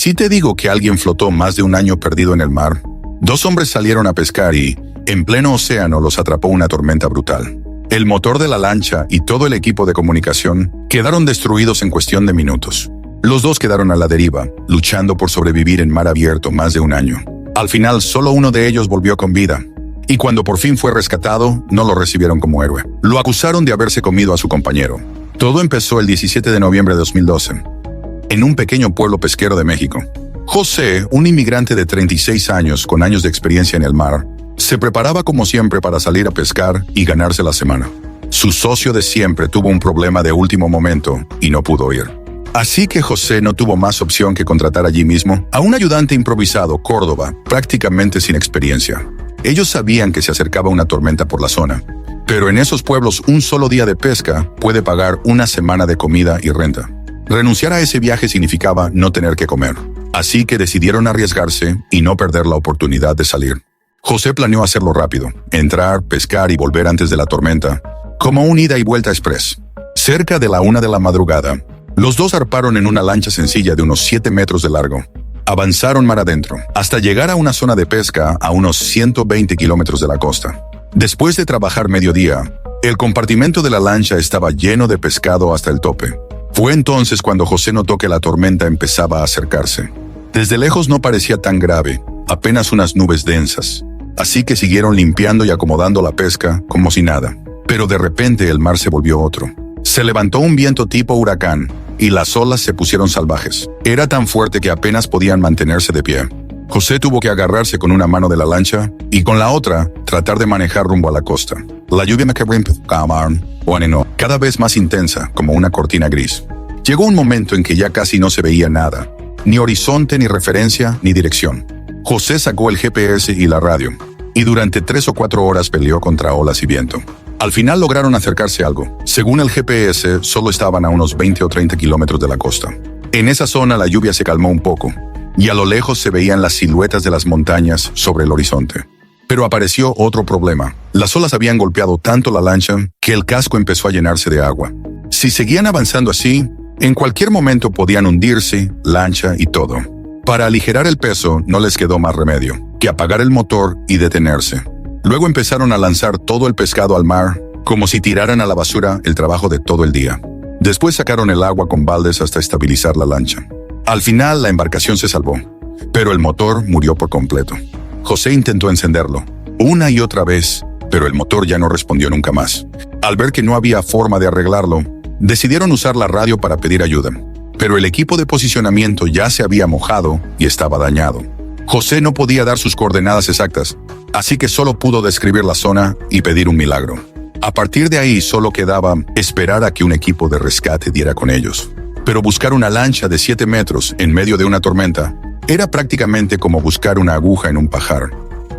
si te digo que alguien flotó más de un año perdido en el mar, 2 hombres salieron a pescar y, en pleno océano, los atrapó una tormenta brutal. El motor de la lancha y todo el equipo de comunicación quedaron destruidos en cuestión de minutos. Los 2 quedaron a la deriva, luchando por sobrevivir en mar abierto más de un año. Al final, solo uno de ellos volvió con vida. Y cuando por fin fue rescatado, no lo recibieron como héroe. Lo acusaron de haberse comido a su compañero. Todo empezó el 17 de noviembre de 2012, en un pequeño pueblo pesquero de México. José, un inmigrante de 36 años con años de experiencia en el mar, se preparaba como siempre para salir a pescar y ganarse la semana. Su socio de siempre tuvo un problema de último momento y no pudo ir. Así que José no tuvo más opción que contratar allí mismo a un ayudante improvisado, Córdoba, prácticamente sin experiencia. Ellos sabían que se acercaba una tormenta por la zona, pero en esos pueblos un solo día de pesca puede pagar una semana de comida y renta. Renunciar a ese viaje significaba no tener que comer. Así que decidieron arriesgarse y no perder la oportunidad de salir. José planeó hacerlo rápido, entrar, pescar y volver antes de la tormenta, como un ida y vuelta express. Cerca de la 1 de la madrugada, los 2 zarparon en una lancha sencilla de unos 7 metros de largo. Avanzaron mar adentro, hasta llegar a una zona de pesca a unos 120 kilómetros de la costa. Después de trabajar mediodía, el compartimento de la lancha estaba lleno de pescado hasta el tope. Fue entonces cuando José notó que la tormenta empezaba a acercarse. Desde lejos no parecía tan grave, apenas unas nubes densas. Así que siguieron limpiando y acomodando la pesca como si nada. Pero de repente el mar se volvió otro. Se levantó un viento tipo huracán y las olas se pusieron salvajes. Era tan fuerte que apenas podían mantenerse de pie. José tuvo que agarrarse con una mano de la lancha y con la otra tratar de manejar rumbo a la costa. La lluvia cada vez más intensa, como una cortina gris. Llegó un momento en que ya casi no se veía nada, ni horizonte, ni referencia, ni dirección. José sacó el GPS y la radio, y durante 3 o 4 horas peleó contra olas y viento. Al final lograron acercarse algo. Según el GPS, solo estaban a unos 20 o 30 kilómetros de la costa. En esa zona la lluvia se calmó un poco, y a lo lejos se veían las siluetas de las montañas sobre el horizonte. Pero apareció otro problema. Las olas habían golpeado tanto la lancha que el casco empezó a llenarse de agua. Si seguían avanzando así, en cualquier momento podían hundirse, lancha y todo. Para aligerar el peso, no les quedó más remedio que apagar el motor y detenerse. Luego empezaron a lanzar todo el pescado al mar, como si tiraran a la basura el trabajo de todo el día. Después sacaron el agua con baldes hasta estabilizar la lancha. Al final, la embarcación se salvó, pero el motor murió por completo. José intentó encenderlo, una y otra vez, pero el motor ya no respondió nunca más. Al ver que no había forma de arreglarlo, decidieron usar la radio para pedir ayuda. Pero el equipo de posicionamiento ya se había mojado y estaba dañado. José no podía dar sus coordenadas exactas, así que solo pudo describir la zona y pedir un milagro. A partir de ahí solo quedaba esperar a que un equipo de rescate diera con ellos. Pero buscar una lancha de 7 metros en medio de una tormenta era prácticamente como buscar una aguja en un pajar.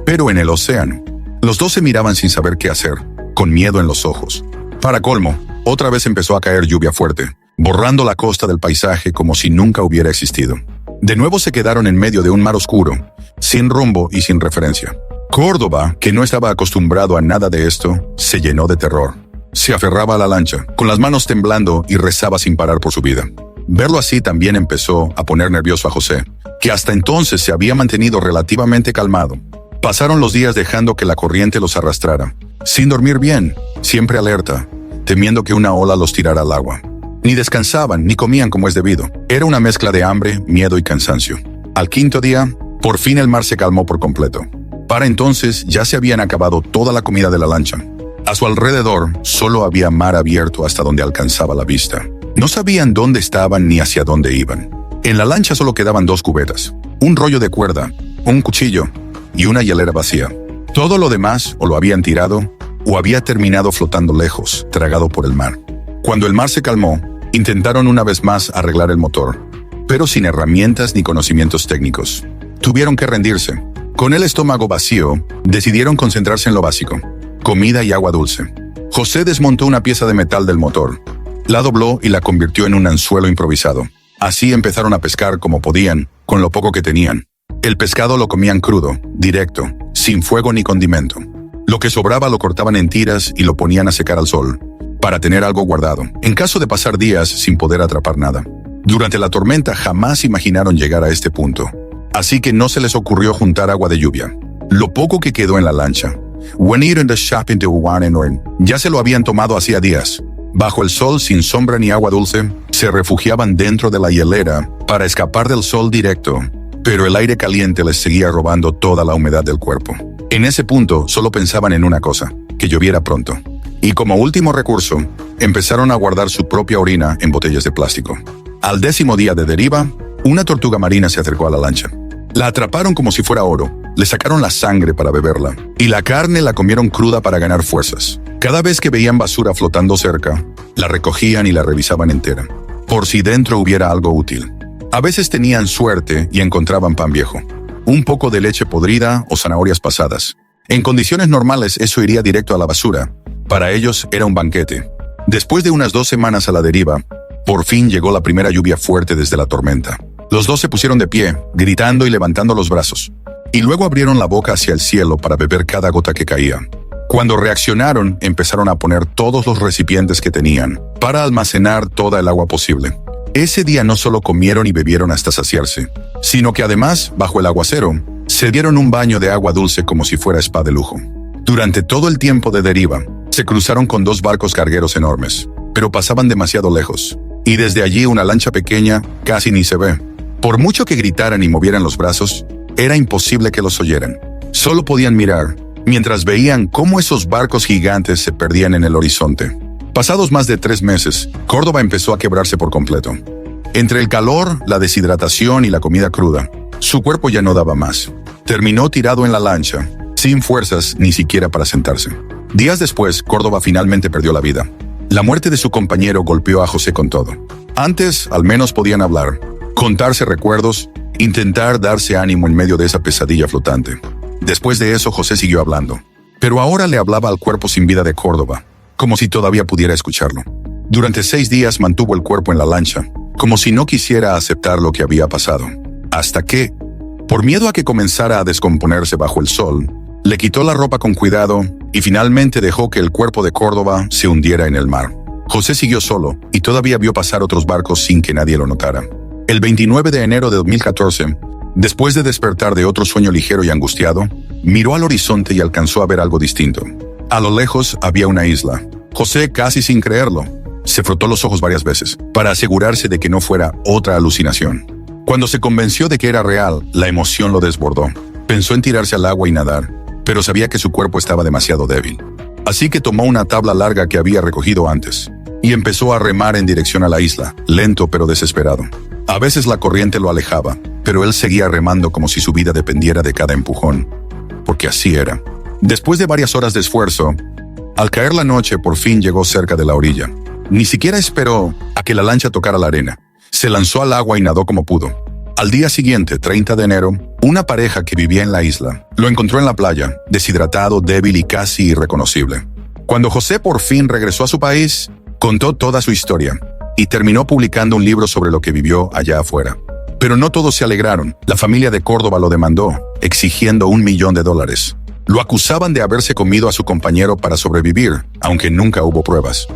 Pero en el océano, los 2 se miraban sin saber qué hacer, con miedo en los ojos. Para colmo, otra vez empezó a caer lluvia fuerte, borrando la costa del paisaje como si nunca hubiera existido. De nuevo se quedaron en medio de un mar oscuro, sin rumbo y sin referencia. Córdoba, que no estaba acostumbrado a nada de esto, se llenó de terror. Se aferraba a la lancha, con las manos temblando y rezaba sin parar por su vida. Verlo así también empezó a poner nervioso a José, que hasta entonces se había mantenido relativamente calmado. Pasaron los días dejando que la corriente los arrastrara, sin dormir bien, siempre alerta, temiendo que una ola los tirara al agua. Ni descansaban, ni comían como es debido. Era una mezcla de hambre, miedo y cansancio. Al 5.º día, por fin el mar se calmó por completo. Para entonces ya se habían acabado toda la comida de la lancha. A su alrededor solo había mar abierto hasta donde alcanzaba la vista. No sabían dónde estaban ni hacia dónde iban. En la lancha solo quedaban 2 cubetas, un rollo de cuerda, un cuchillo y una hielera vacía. Todo lo demás o lo habían tirado o había terminado flotando lejos, tragado por el mar. Cuando el mar se calmó, intentaron una vez más arreglar el motor, pero sin herramientas ni conocimientos técnicos. Tuvieron que rendirse. Con el estómago vacío, decidieron concentrarse en lo básico: comida y agua dulce. José desmontó una pieza de metal del motor, la dobló y la convirtió en un anzuelo improvisado. Así empezaron a pescar como podían, con lo poco que tenían. El pescado lo comían crudo, directo, sin fuego ni condimento. Lo que sobraba lo cortaban en tiras y lo ponían a secar al sol, para tener algo guardado, en caso de pasar días sin poder atrapar nada. Durante la tormenta jamás imaginaron llegar a este punto, así que no se les ocurrió juntar agua de lluvia. Lo poco que quedó en la lancha, ya se lo habían tomado hacía días. Bajo el sol, sin sombra ni agua dulce, se refugiaban dentro de la hielera para escapar del sol directo, pero el aire caliente les seguía robando toda la humedad del cuerpo. En ese punto, solo pensaban en una cosa, que lloviera pronto. Y como último recurso, empezaron a guardar su propia orina en botellas de plástico. Al 10º día de deriva, una tortuga marina se acercó a la lancha. La atraparon como si fuera oro, le sacaron la sangre para beberla, y la carne la comieron cruda para ganar fuerzas. Cada vez que veían basura flotando cerca, la recogían y la revisaban entera, por si dentro hubiera algo útil. A veces tenían suerte y encontraban pan viejo, un poco de leche podrida o zanahorias pasadas. En condiciones normales eso iría directo a la basura. Para ellos era un banquete. Después de unas 2 semanas a la deriva, por fin llegó la primera lluvia fuerte desde la tormenta. Los dos se pusieron de pie, gritando y levantando los brazos, y luego abrieron la boca hacia el cielo para beber cada gota que caía. Cuando reaccionaron, empezaron a poner todos los recipientes que tenían para almacenar toda el agua posible. Ese día no solo comieron y bebieron hasta saciarse, sino que además, bajo el aguacero, se dieron un baño de agua dulce como si fuera spa de lujo. Durante todo el tiempo de deriva, se cruzaron con 2 barcos cargueros enormes, pero pasaban demasiado lejos, y desde allí una lancha pequeña casi ni se ve. Por mucho que gritaran y movieran los brazos, era imposible que los oyeran. Solo podían mirar, mientras veían cómo esos barcos gigantes se perdían en el horizonte. Pasados más de 3 meses, Córdoba empezó a quebrarse por completo. Entre el calor, la deshidratación y la comida cruda, su cuerpo ya no daba más. Terminó tirado en la lancha, sin fuerzas ni siquiera para sentarse. Días después, Córdoba finalmente perdió la vida. La muerte de su compañero golpeó a José con todo. Antes, al menos podían hablar, contarse recuerdos, intentar darse ánimo en medio de esa pesadilla flotante. Después de eso, José siguió hablando. Pero ahora le hablaba al cuerpo sin vida de Córdoba, como si todavía pudiera escucharlo. Durante 6 días mantuvo el cuerpo en la lancha, como si no quisiera aceptar lo que había pasado. Hasta que, por miedo a que comenzara a descomponerse bajo el sol, le quitó la ropa con cuidado y finalmente dejó que el cuerpo de Córdoba se hundiera en el mar. José siguió solo y todavía vio pasar otros barcos sin que nadie lo notara. El 29 de enero de 2014, después de despertar de otro sueño ligero y angustiado, miró al horizonte y alcanzó a ver algo distinto. A lo lejos había una isla. José, casi sin creerlo, se frotó los ojos varias veces para asegurarse de que no fuera otra alucinación. Cuando se convenció de que era real, la emoción lo desbordó. Pensó en tirarse al agua y nadar, pero sabía que su cuerpo estaba demasiado débil. Así que tomó una tabla larga que había recogido antes y empezó a remar en dirección a la isla, lento pero desesperado. A veces la corriente lo alejaba, pero él seguía remando como si su vida dependiera de cada empujón, porque así era. Después de varias horas de esfuerzo, al caer la noche por fin llegó cerca de la orilla. Ni siquiera esperó a que la lancha tocara la arena. Se lanzó al agua y nadó como pudo. Al día siguiente, 30 de enero, una pareja que vivía en la isla lo encontró en la playa, deshidratado, débil y casi irreconocible. Cuando José por fin regresó a su país, contó toda su historia y terminó publicando un libro sobre lo que vivió allá afuera. Pero no todos se alegraron. La familia de Córdoba lo demandó, exigiendo $1 millón. Lo acusaban de haberse comido a su compañero para sobrevivir, aunque nunca hubo pruebas.